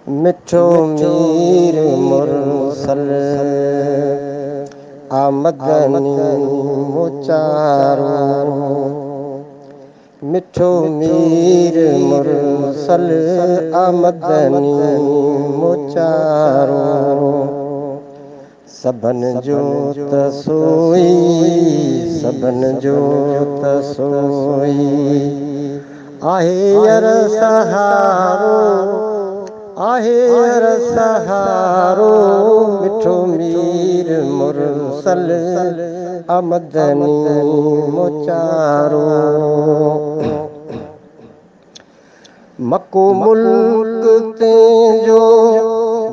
मिठो मीर मुरसल आमदनी मुचारो। मिठो मीर मुरसल आमदनी मुचारो। सबन जो तसोई सबन जो तसोई आहे अर सहारो आहे अर सहारो। मिठो मीर मुरसल आमदनी मुचारो। मको मुल्क ते जो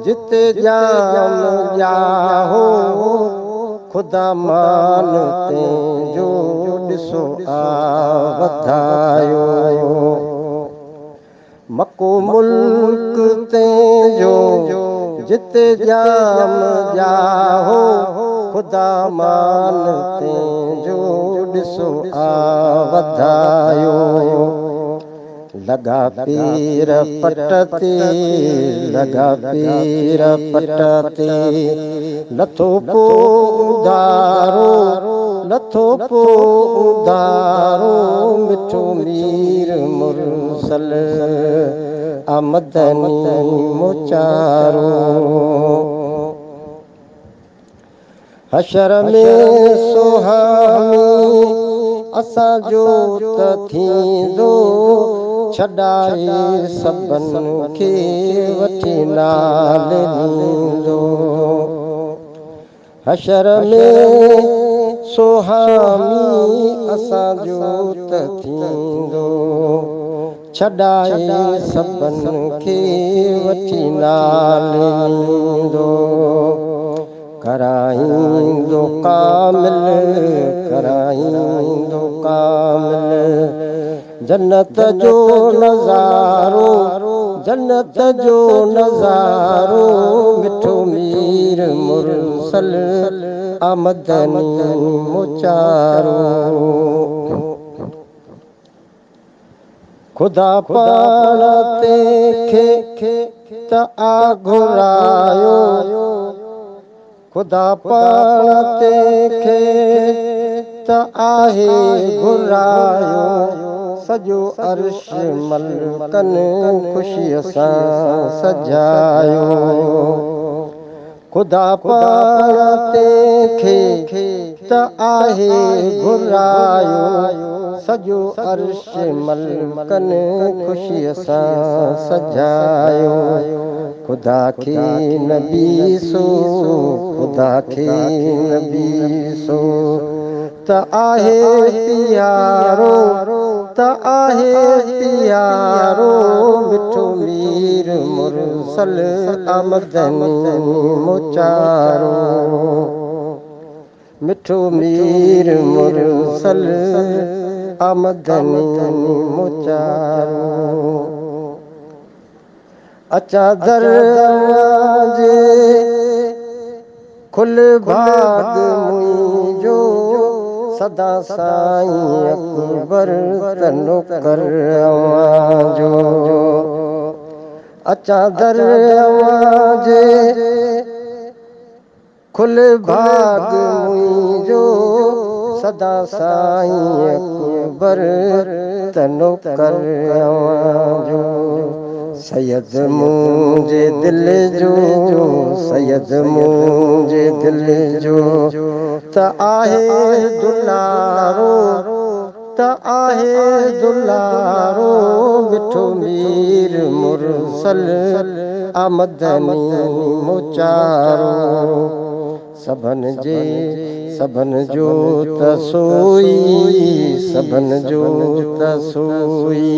जिते जाम जाहो खुदा मान ते जो ॾिसो आ वधायो। मको मुल्क ते जो जिते जाम जाहो खुदा मान ते जो ॾिसो आ वधायो। लगा पीर पट ते लगा पीर पट ते लथो पो उधारो लथो पो उधारो। मिठो मीर मुरसल आमदनी मुचारो। हशर में सुहामी असां जो त थींदो छॾाए सबन खे वठी नाल ॾींदो। हशर में सुहामी असां जो त थींदो छॾाए सबन खे वठी नाल ॾींदो। कराईंदो कामिल कराईंदो कामिल जन्नत जो नज़ारो जन्नत जो नज़ारो। मिठो मीर मुरसल आमदनी मुचारो। खुदा पाण तंहिंखे त आ घुरायो खुदा पाण तंहिंखे त आहे घुरायो। सॼो अर्श मलकनि ख़ुशीअ सां सजायो। खुदा पाण तंहिंखे त आहे घुरायो। सॼो अर्श मलकनि ख़ुशीअ सां सजायो। खुदा खे नबीसो खुदा खे नबीसो त आहे प्यारो त आहे प्यारो। मिठो मीर मुरसल आमदनी मुचारो। मिठो मीर मुरसल आमदनी मुचारो। अचा दर जे खुल भाग मुंहिंजो सदा साईं अकबर त नौकर जो। अचा दर जे खुल भाग मुंहिंजो सदा साईं अकबर त नौकर जो। सैयद मुंहिंजे दिल जो सैयद मुंहिंजे दिल जो त आहे दुलारो त आहे दुलारो। मिठो मीर मुरसल आमदनी मुचारो। सबन जो तसोई सबन जो तसोई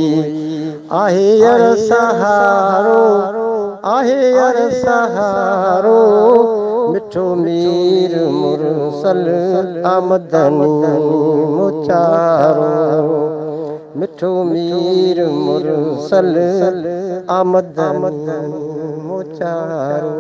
आहे अर सहारो आहे अर सहारो। मिठो मीर मुरसल आमदनी मुचारो। मिठो मीर मुरसल आमदनी मुचारो।